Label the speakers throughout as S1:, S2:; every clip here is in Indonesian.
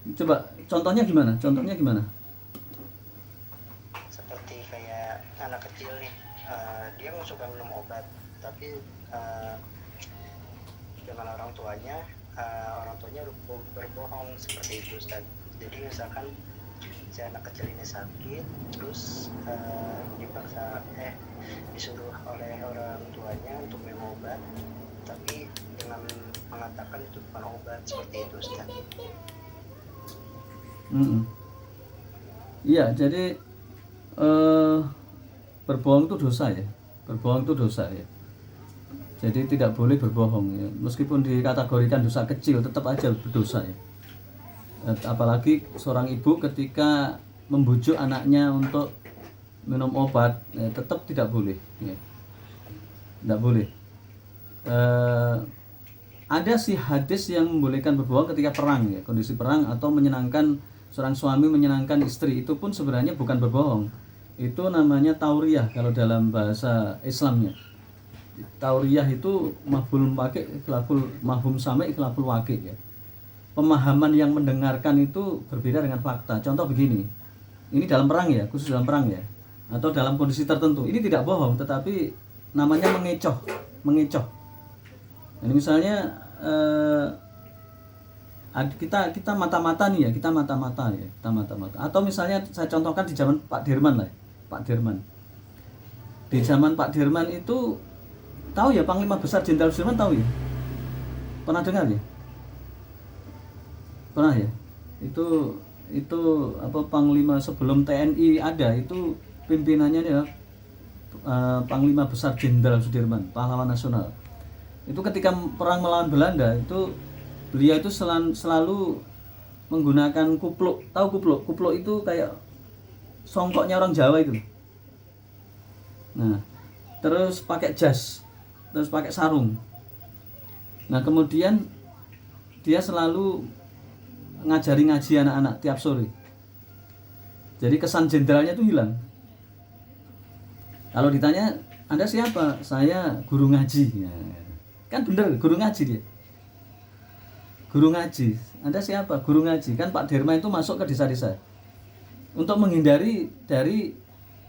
S1: Coba contohnya gimana? Contohnya gimana?
S2: Seperti kayak anak kecil nih, dia nggak suka minum obat, tapi dengan orang tuanya berbohong seperti itu, Ustaz. Jadi misalkan si anak kecil ini sakit, terus disuruh oleh orang tuanya untuk minum obat, tapi dengan mengatakan itu bukan obat, seperti itu, Ustaz.
S1: Mm-mm. Iya, jadi eh, berbohong itu dosa ya. Berbohong itu dosa ya. Jadi tidak boleh berbohong ya. Meskipun dikategorikan dosa kecil, tetap aja berdosa ya. Apalagi seorang ibu ketika membujuk anaknya untuk minum obat, ya, tetap tidak boleh ya. Tidak boleh. Eh, ada sih hadis yang membolehkan berbohong ketika perang ya, kondisi perang atau menyenangkan seorang suami menyenangkan istri, itu pun sebenarnya bukan berbohong. Itu namanya tauriyah kalau dalam bahasa Islamnya. Tauriyah itu mafhum pakai ikhlaful mafhum sama ikhlaful waqi ya. Pemahaman yang mendengarkan itu berbeda dengan fakta. Contoh begini. Ini dalam perang ya, khusus dalam perang ya. Atau dalam kondisi tertentu. Ini tidak bohong, tetapi namanya mengecoh, mengecoh. Ini misalnya kita mata-mata nih ya, kita mata-mata ya, kita mata-mata. Atau misalnya saya contohkan di zaman Pak Dirman lah, Pak Dirman. Di zaman Pak Dirman itu tahu ya Panglima Besar Jenderal Sudirman, tahu ya? Pernah dengar ya? Pernah ya? Itu apa, Panglima sebelum TNI ada, itu pimpinannya ya Panglima Besar Jenderal Sudirman, pahlawan nasional. Itu ketika perang melawan Belanda itu beliau itu selalu menggunakan kupluk. Tahu kupluk? Kupluk itu kayak songkoknya orang Jawa itu. Nah, terus pakai jas, terus pakai sarung. Nah, kemudian dia selalu ngajari ngaji anak-anak tiap sore. Jadi kesan jenderalnya itu hilang. Kalau ditanya, Anda siapa? Saya guru ngaji. Ya, kan bener, guru ngaji dia. Guru ngaji. Anda siapa? Guru ngaji. Kan Pak Dirman itu masuk ke desa-desa untuk menghindari dari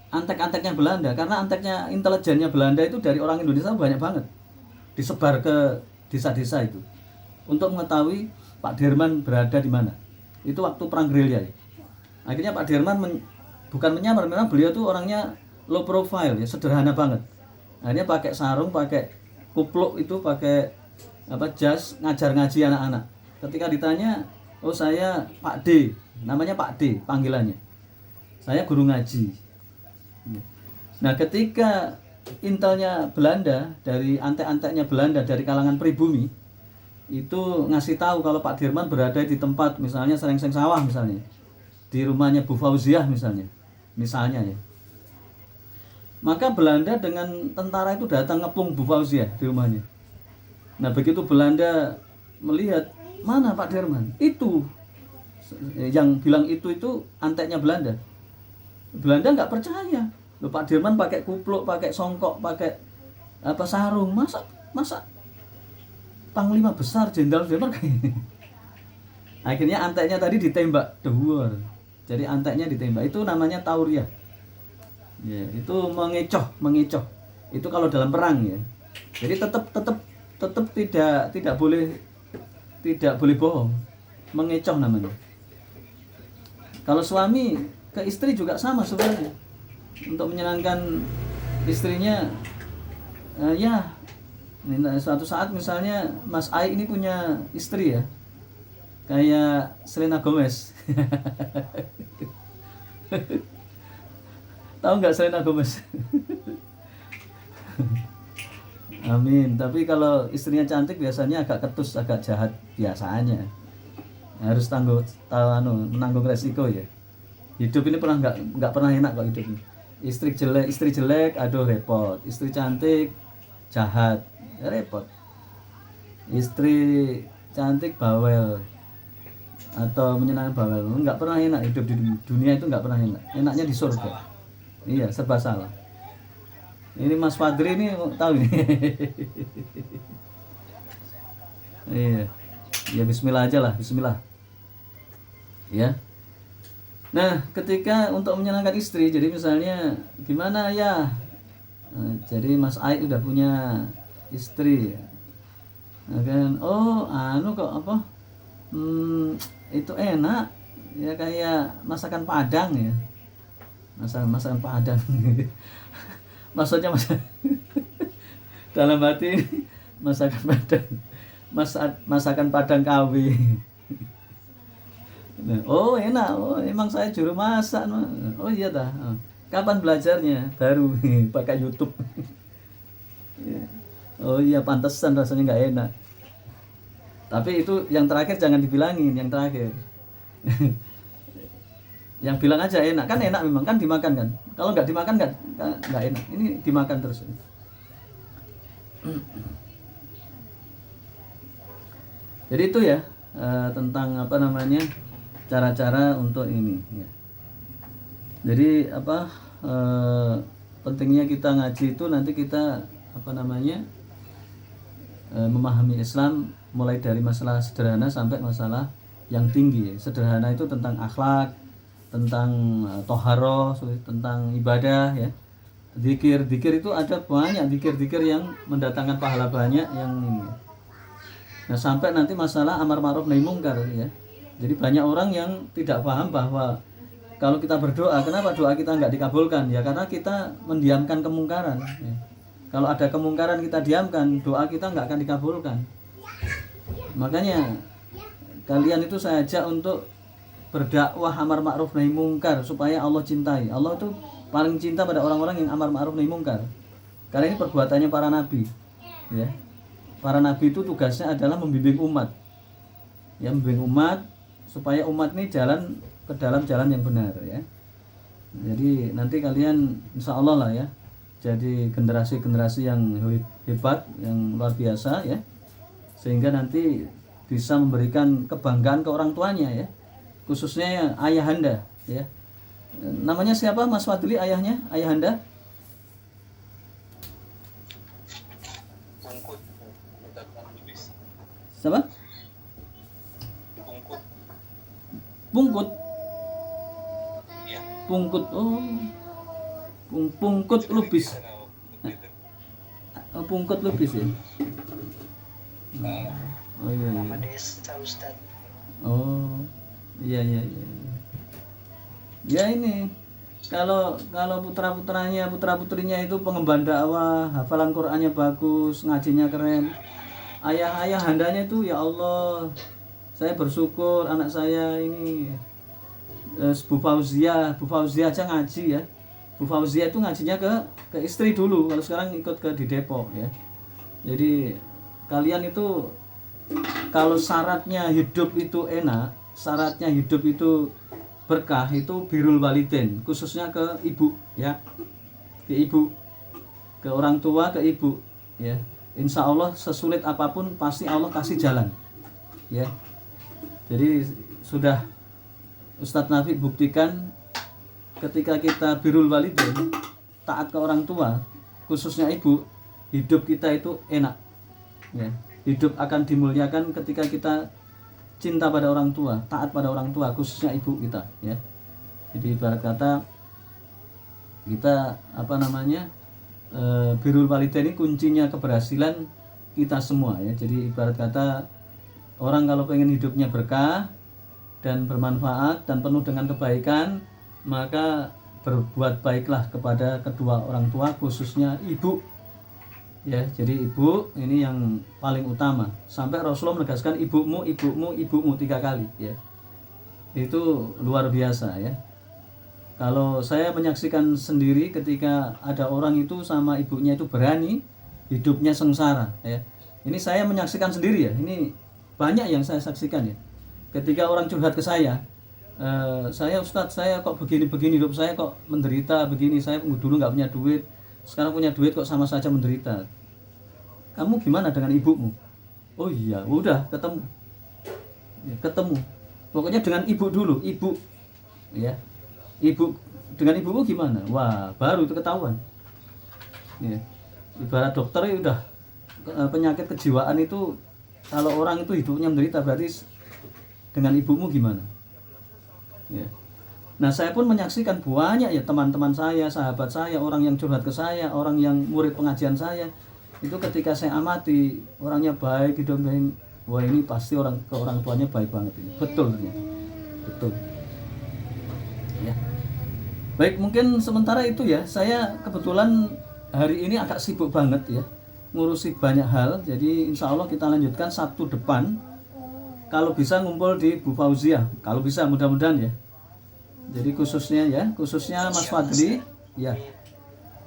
S1: antek-anteknya Belanda, karena anteknya intelijennya Belanda itu dari orang Indonesia banyak banget disebar ke desa-desa itu untuk mengetahui Pak Dirman berada di mana. Itu waktu perang gerilya ya. Akhirnya Pak Dirman bukan menyamar, memang beliau tuh orangnya low profile ya, sederhana banget. Akhirnya pakai sarung, pakai kupluk itu, pakai jas, ngajar ngaji anak-anak. Ketika ditanya, oh saya Pak D, namanya Pak D panggilannya, saya guru ngaji. Nah, ketika intelnya Belanda, dari antek-anteknya Belanda dari kalangan pribumi itu ngasih tahu kalau Pak Dirman berada di tempat misalnya Serengseng Sawah, misalnya di rumahnya Bu Fauziah misalnya ya, maka Belanda dengan tentara itu datang ngepung Bu Fauziah di rumahnya. Nah, begitu Belanda melihat mana Pak Dirman, itu yang bilang itu anteknya Belanda. Belanda nggak percaya. Loh, Pak Dirman pakai kupluk, pakai songkok, pakai sarung, masa Panglima Besar Jenderal Sudirman kayak. Akhirnya anteknya tadi ditembak dewar. Jadi anteknya ditembak. Itu namanya tauriyah. Ya, itu mengecoh. Itu kalau dalam perang ya. Jadi tetap tidak boleh bohong. Mengecoh namanya. Kalau suami ke istri juga sama sebenarnya. Untuk menyenangkan istrinya, ya, suatu saat misalnya Mas Ai ini punya istri ya, kayak Selena Gomez. Tahu nggak Selena Gomez? Amin. Tapi kalau istrinya cantik biasanya agak ketus, agak jahat biasanya. Harus menanggung resiko ya. Hidup ini nggak pernah enak kok hidup ini. Istri jelek, aduh repot. Istri cantik, jahat, ya repot. Istri cantik bawel atau menyenangkan bawel, nggak pernah enak hidup di dunia itu, nggak pernah enak. Enaknya di surga. Iya, serba salah. Ini Mas Fadri ini tahu ini. Iya. Ya Bismillah aja lah, Bismillah. ya. Nah, ketika untuk menyenangkan istri, jadi misalnya gimana ya? Jadi Mas Ai udah punya istri, nah, kan? Oh, anu kok apa? Itu enak, ya kayak masakan Padang ya, masakan Padang. Maksudnya dalam hati masakan Padang, masakan Padang KW. Nah, oh enak, oh emang saya juru masak. Oh iya dah. Oh, kapan belajarnya? Baru pakai YouTube. Oh iya pantesan rasanya nggak enak. Tapi itu yang terakhir jangan dibilangin, yang terakhir. Yang bilang aja enak, kan enak memang, kan dimakan kan. Kalau nggak dimakan nggak enak. Ini dimakan terus. Jadi itu ya tentang apa namanya, cara-cara untuk ini ya. Jadi apa pentingnya kita ngaji itu nanti kita apa namanya memahami Islam mulai dari masalah sederhana sampai masalah yang tinggi. Sederhana itu tentang akhlak, tentang toharoh, tentang ibadah ya. Zikir itu ada banyak zikir yang mendatangkan pahala banyak yang ini. Nah, sampai nanti masalah amar ma'ruf nahi mungkar ya. Jadi banyak orang yang tidak paham bahwa kalau kita berdoa, kenapa doa kita nggak dikabulkan? Ya karena kita mendiamkan kemungkaran. Ya. Kalau ada kemungkaran kita diamkan, doa kita nggak akan dikabulkan. Makanya kalian itu saya ajak untuk berdakwah amar ma'ruf nahi mungkar supaya Allah cintai. Allah itu paling cinta pada orang-orang yang amar ma'ruf nahi mungkar. Karena ini perbuatannya para nabi. Ya. Para nabi itu tugasnya adalah membimbing umat. Ya, membimbing umat supaya umat ini jalan ke dalam jalan yang benar ya. Jadi nanti kalian insya Allah lah ya, jadi generasi yang hebat, yang luar biasa ya, sehingga nanti bisa memberikan kebanggaan ke orang tuanya ya, khususnya ya, ayahanda ya. Namanya siapa Mas Fadli ayahnya, ayahanda? Siapa? Pungkut. Pungkut. Oh. Pungkut Lubis. Oh, Pungkut Lubis ya. Oh iya.
S2: Nama desa Ustaz.
S1: Oh. Iya. Ya ini kalau putra-putrinya itu pengemban dakwah, hafalan Qur'annya bagus, ngajinya keren. Ayah handanya itu ya Allah, saya bersyukur anak saya ini Bu Fauzia aja ngaji ya. Bu Fauzia itu ngajinya ke istri dulu, kalau sekarang ikut ke di Depok ya. Jadi kalian itu kalau syaratnya hidup itu enak, syaratnya hidup itu berkah, itu birrul walidain, khususnya ke ibu ya. Ke ibu, ke orang tua, ke ibu ya. Insya Allah sesulit apapun pasti Allah kasih jalan ya. Jadi sudah Ustadz Nafi buktikan ketika kita birrul walidain, taat ke orang tua, khususnya ibu, hidup kita itu enak ya. Hidup akan dimuliakan ketika kita cinta pada orang tua, taat pada orang tua, khususnya ibu kita ya. Jadi ibarat kata kita apa namanya, birrul walidain ini kuncinya keberhasilan kita semua ya. Jadi ibarat kata orang kalau pengen hidupnya berkah dan bermanfaat dan penuh dengan kebaikan, maka berbuat baiklah kepada kedua orang tua, khususnya ibu ya. Jadi ibu ini yang paling utama, sampai Rasulullah menegaskan ibumu 3 kali ya. Itu luar biasa ya. Kalau saya menyaksikan sendiri ketika ada orang itu sama ibunya itu berani, hidupnya sengsara ya. Ini saya menyaksikan sendiri ya. Ini banyak yang saya saksikan ya. Ketika orang curhat ke saya Ustadz, saya kok begini-begini, hidup saya kok menderita begini, saya dulu nggak punya duit, sekarang punya duit kok sama saja menderita. Kamu gimana dengan ibumu? Oh iya, udah ketemu ya, pokoknya dengan ibu dulu, ibu ya. Ibu, dengan ibumu gimana? Wah, baru itu ketahuan ya. Ibarat dokter ya udah, penyakit kejiwaan itu kalau orang itu hidupnya menderita, berarti dengan ibumu gimana? ya. Nah, saya pun menyaksikan banyak ya teman-teman saya, sahabat saya, orang yang curhat ke saya, orang yang murid pengajian saya. Itu ketika saya amati, orangnya baik, didombain, wah ini pasti orang tuanya baik banget ini. Betul ternyata. Betul. Ya. Baik, mungkin sementara itu ya. Saya kebetulan hari ini agak sibuk banget ya, ngurusi banyak hal. Jadi insya Allah kita lanjutkan Sabtu depan. Kalau bisa ngumpul di Bu Fauzia, kalau bisa mudah-mudahan ya. Jadi khususnya Mas Fadli, ya.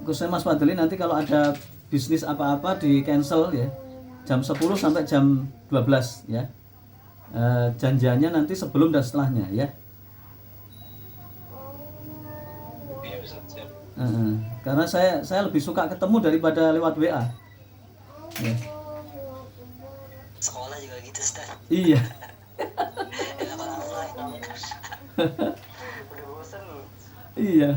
S1: Khususnya Mas Fadli nanti kalau ada bisnis apa-apa di cancel ya. Jam 10 sampai jam 12 ya. Janjiannya nanti sebelum dan setelahnya ya.
S2: Iya Ustaz, siap.
S1: Karena saya lebih suka ketemu daripada lewat WA. Ya.
S2: Sekolah juga gitu Ustaz.
S1: Iya.
S2: Enakan offline. Udah bosen.
S1: Iya.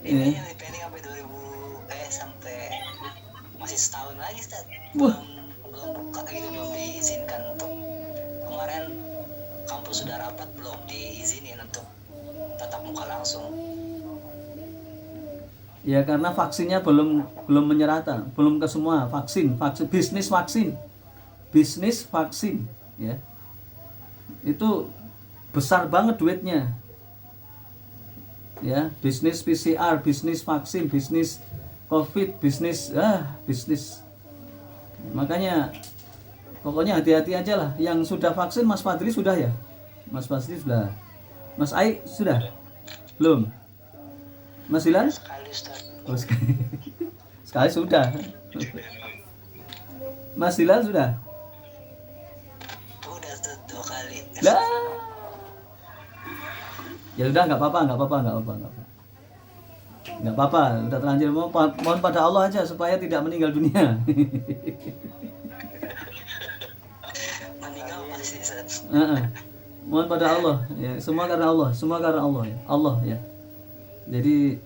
S2: Ini
S1: Iya.
S2: yang pending sampai 2000 sampai masih setahun lagi Ustaz.
S1: Wah.
S2: Belum buka gitu, belum diizinkan untuk kemarin kampus sudah rapat belum diizinin untuk tatap muka langsung.
S1: Ya karena vaksinnya belum menyerata, belum ke semua vaksin bisnis vaksin ya. Itu besar banget duitnya. Ya, bisnis PCR, bisnis vaksin, bisnis Covid, bisnis. Makanya pokoknya hati-hati aja lah. Yang sudah vaksin Mas Fadli sudah ya? Mas Fadli sudah. Mas Ai sudah? Belum? Mas Hilal?
S2: Sekali Ustaz.
S1: Oh, sekali sudah. Mas Hilal sudah?
S2: Udah Ustaz 2 kali.
S1: Lah. Ya udah nggak apa-apa. Nggak apa-apa, udah terlanjur. Mohon pada Allah aja supaya tidak meninggal dunia.
S2: Meninggal pasti Ustaz.
S1: Mohon pada Allah ya, semua karena Allah ya. Allah ya. Jadi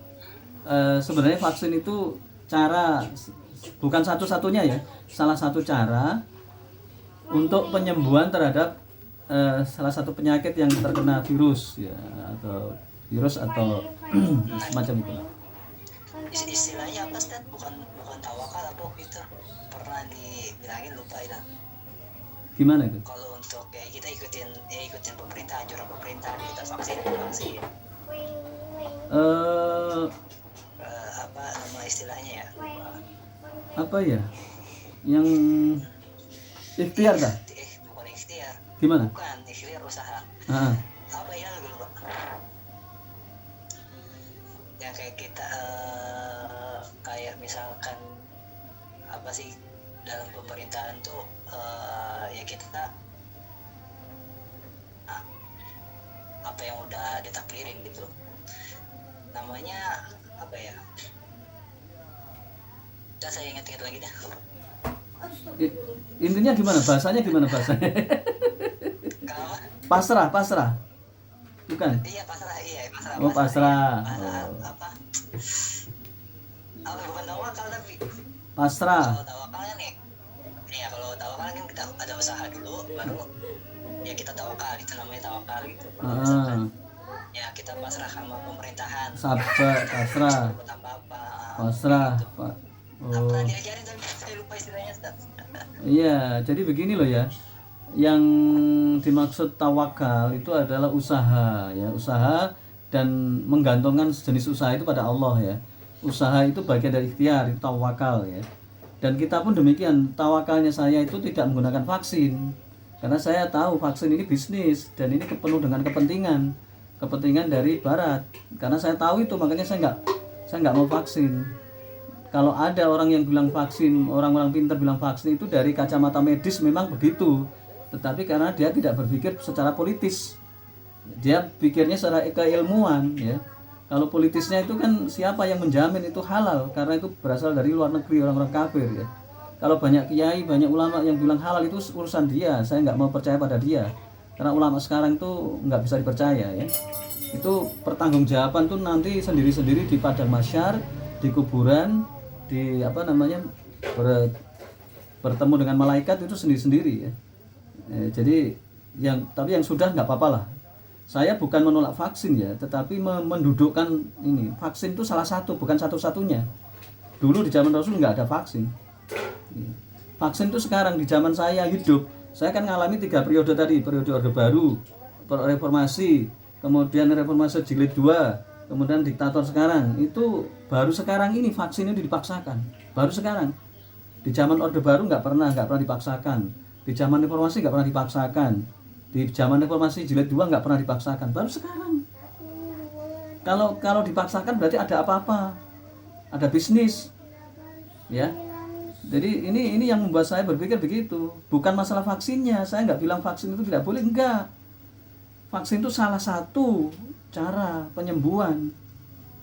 S1: sebenarnya vaksin itu bukan satu-satunya ya, salah satu cara untuk penyembuhan terhadap salah satu penyakit yang terkena virus ya, atau semacam itu.
S2: Istilahnya apa Ustaz? Bukan tawakal apa gitu. Pernah dibilangin lupa itu.
S1: Gimana itu?
S2: Kalau untuk ya kita ikutin pemerintah, anjuran pemerintah, kita vaksin. Apa nama istilahnya ya? Lupa.
S1: Apa ya? Yang ikhtiar dah?
S2: Bukan ikhtiar.
S1: Gimana?
S2: Bukan ikhtiar, usaha. Apa ya gue lupa. Yang kayak kita kayak misalkan apa sih dalam pemerintahan tuh ya kita apa yang udah ditakdirin gitu. Namanya apa ya? Udah saya ingat lagi dah.
S1: Intinya bahasanya gimana?
S2: Kalau
S1: Pasrah. Bukan?
S2: iya pasrah.
S1: Oh, pasrah.
S2: Apa bukan tawakal tapi
S1: Pasrah.
S2: kalau tawakal kan ya kalau tawakal kan kita ada usaha dulu baru ya kita tawakal, itu namanya tawakal gitu. Ya kita pasrah sama pemerintahan.
S1: Pasrah. Pasrah, Pak.
S2: Oh. Pernah diajarin tapi saya lupa istilahnya Ustaz.
S1: Iya, jadi begini loh ya. Yang dimaksud tawakal itu adalah usaha ya, usaha dan menggantungkan jenis usaha itu pada Allah ya. Usaha itu bagian dari ikhtiar, itu tawakal ya. Dan kita pun demikian, tawakalnya saya itu tidak menggunakan vaksin. Karena saya tahu vaksin ini bisnis dan ini penuh dengan kepentingan dari barat. Karena saya tahu itu, makanya saya nggak mau vaksin. Kalau ada orang yang bilang vaksin, orang-orang pintar bilang vaksin itu dari kacamata medis memang begitu. Tetapi karena dia tidak berpikir secara politis. Dia pikirnya secara keilmuan ya. Kalau politisnya itu kan siapa yang menjamin itu halal, karena itu berasal dari luar negeri, orang-orang kafir ya. Kalau banyak kiai, banyak ulama yang bilang halal itu urusan dia, saya nggak mau percaya pada dia. Karena ulama sekarang itu nggak bisa dipercaya ya. Itu pertanggungjawaban tuh nanti sendiri-sendiri di padang mahsyar, di kuburan, di bertemu dengan malaikat itu sendiri-sendiri ya. Jadi tapi yang sudah nggak apa-apa lah. Saya bukan menolak vaksin ya, tetapi mendudukkan ini vaksin itu salah satu, bukan satu-satunya. Dulu di zaman Rasul nggak ada vaksin. Vaksin itu sekarang di zaman saya hidup, saya kan ngalami 3 periode tadi, periode Orde Baru, reformasi, kemudian reformasi jilid 2, kemudian diktator sekarang. Itu baru sekarang ini vaksin itu dipaksakan. Baru sekarang. Di zaman Orde Baru nggak pernah dipaksakan. Di zaman reformasi nggak pernah dipaksakan. Di zaman reformasi jilid 2 nggak pernah dipaksakan. Baru sekarang. Kalau dipaksakan berarti ada apa-apa. Ada bisnis. Ya. Jadi ini yang membuat saya berpikir begitu. Bukan masalah vaksinnya. Saya nggak bilang vaksin itu tidak boleh, enggak. Vaksin itu salah satu cara penyembuhan,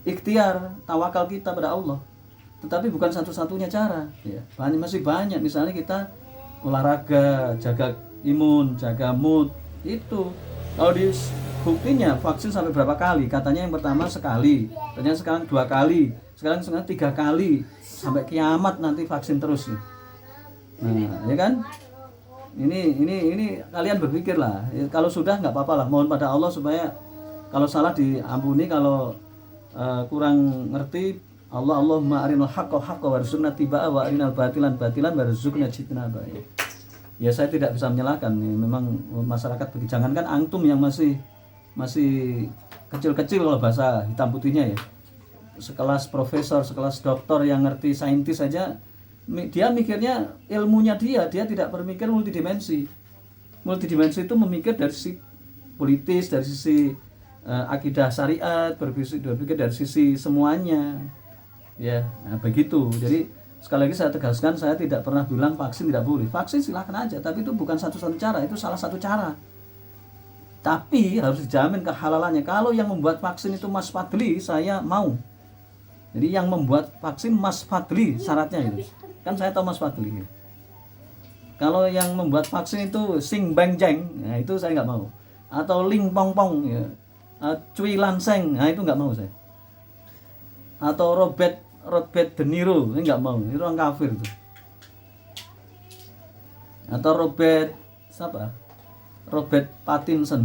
S1: ikhtiar, tawakal kita pada Allah. Tetapi bukan satu-satunya cara. Ya, masih banyak. Misalnya kita olahraga, jaga imun, jaga mood. Itu. Kalau di buktinya vaksin sampai berapa kali? Katanya yang pertama sekali, ternyata sekarang 2 kali, sekarang 3 kali, sampai kiamat nanti vaksin terus. Nah, ya kan? Ini kalian berpikirlah. Ya, kalau sudah nggak apa-apa lah. Mohon pada Allah supaya kalau salah diampuni, kalau kurang ngerti, Allahumma arinal haqqa haqqa warzuqna tibaa wa arinal batilan batilan warzuqna jtinaba. Ya saya tidak bisa menyalahkan. Ya, memang masyarakat begitu. Jangankan antum yang masih kecil-kecil kalau bahasa hitam putihnya ya. Sekelas profesor, sekelas doktor yang ngerti saintis saja, dia mikirnya ilmunya dia tidak berpikir multidimensi. Multidimensi itu memikir dari sisi politis, dari sisi akidah syariat, berpikir dari sisi semuanya. Ya, nah begitu. Jadi sekali lagi saya tegaskan, saya tidak pernah bilang vaksin tidak boleh. Vaksin silakan aja, tapi itu bukan satu-satu cara, itu salah satu cara. Tapi harus dijamin kehalalannya. Kalau yang membuat vaksin itu Mas Fadli, saya mau. Jadi yang membuat vaksin Mas Fadli syaratnya itu. Kan saya tahu Mas Fadli. Kalau yang membuat vaksin itu Sing Beng Jeng, nah itu saya nggak mau. Atau Ling Pong Pong, ya. Cui Lanseng, nah itu nggak mau saya. Atau Robert De Niro, ini nggak mau. Itu orang kafir itu. Atau Robert Pattinson.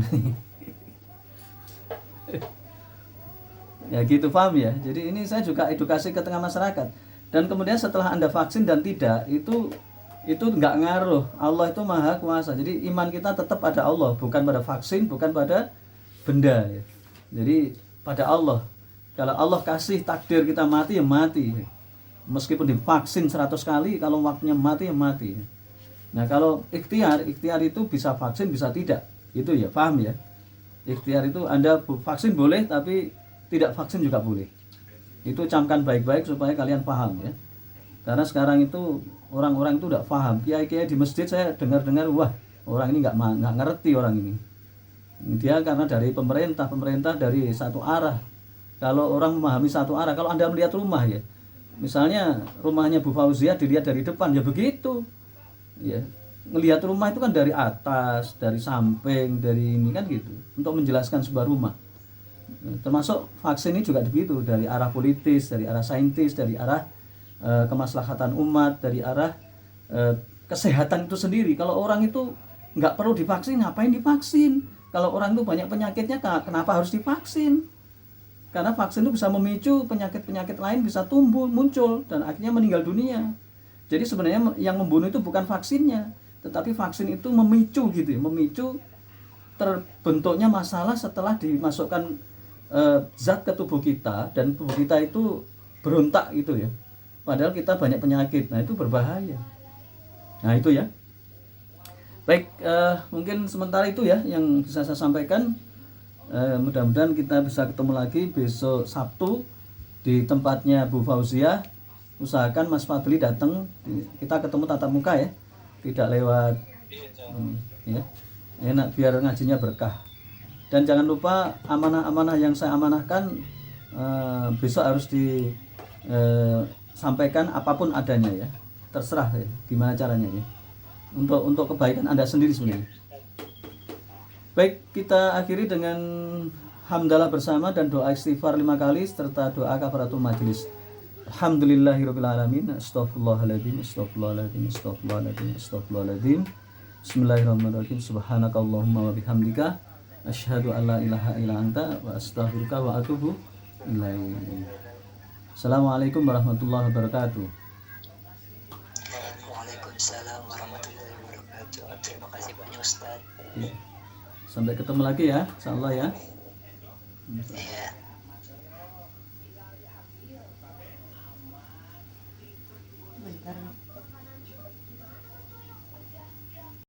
S1: Ya gitu, paham ya. Jadi ini saya juga edukasi ke tengah masyarakat. Dan kemudian setelah Anda vaksin dan tidak, itu nggak ngaruh. Allah itu maha kuasa. Jadi iman kita tetap pada Allah, bukan pada vaksin, bukan pada benda ya. Jadi pada Allah. Kalau Allah kasih takdir kita mati, ya mati. Meskipun divaksin 100 kali, kalau waktunya mati, ya mati. Nah kalau ikhtiar itu bisa vaksin, bisa tidak. Itu ya, paham ya. Ikhtiar itu Anda vaksin boleh, tapi tidak vaksin juga boleh. Itu camkan baik-baik supaya kalian paham ya. Karena sekarang itu orang-orang itu tidak paham. Kiai-kiai di masjid saya dengar-dengar, wah orang ini nggak ngerti orang ini. Dia karena dari pemerintah dari satu arah. Kalau orang memahami satu arah, kalau Anda melihat rumah ya, misalnya rumahnya Bu Fauzia dilihat dari depan ya begitu. Ya, melihat rumah itu kan dari atas, dari samping, dari ini kan gitu. Untuk menjelaskan sebuah rumah. Termasuk vaksin ini juga begitu, dari arah politis, dari arah saintis, dari arah kemaslahatan umat, dari arah kesehatan itu sendiri. Kalau orang itu nggak perlu divaksin, ngapain divaksin? Kalau orang itu banyak penyakitnya, kenapa harus divaksin? Karena vaksin itu bisa memicu penyakit-penyakit lain bisa tumbuh, muncul, dan akhirnya meninggal dunia. Jadi sebenarnya yang membunuh itu bukan vaksinnya, tetapi vaksin itu memicu gitu, memicu terbentuknya masalah setelah dimasukkan zat ke tubuh kita, dan tubuh kita itu berontak gitu ya. Padahal kita banyak penyakit, nah itu berbahaya. Nah itu ya. Baik, mungkin sementara itu ya yang bisa saya sampaikan. Mudah-mudahan kita bisa ketemu lagi besok Sabtu di tempatnya Bu Fauzia. Usahakan Mas Fadli datang, kita ketemu tatap muka ya, tidak lewat ya. Enak biar ngajinya berkah. Dan jangan lupa amanah-amanah yang saya amanahkan besok harus disampaikan apapun adanya ya. Terserah ya, gimana caranya ya. Untuk kebaikan Anda sendiri sebenarnya. Baik, kita akhiri dengan hamdalah bersama dan doa istighfar 5 kali serta doa kafaratul majelis. Alhamdulillahirabbil alamin. Astaghfirullahaladzim, astaghfirullahaladzim, astaghfirullahaladzim, astaghfirullahaladzim. Bismillahirrahmanirrahim. Subhanakallahumma wa bihamdika Asyhadu alla ilaha illa anta wa astaghfiruka wa atubu ilaik. Assalamualaikum warahmatullahi wabarakatuh.
S2: Waalaikumsalam warahmatullahi wabarakatuh. Terima kasih banyak Ustaz.
S1: Ya. Sampai ketemu lagi ya, insyaallah ya.
S2: Iya.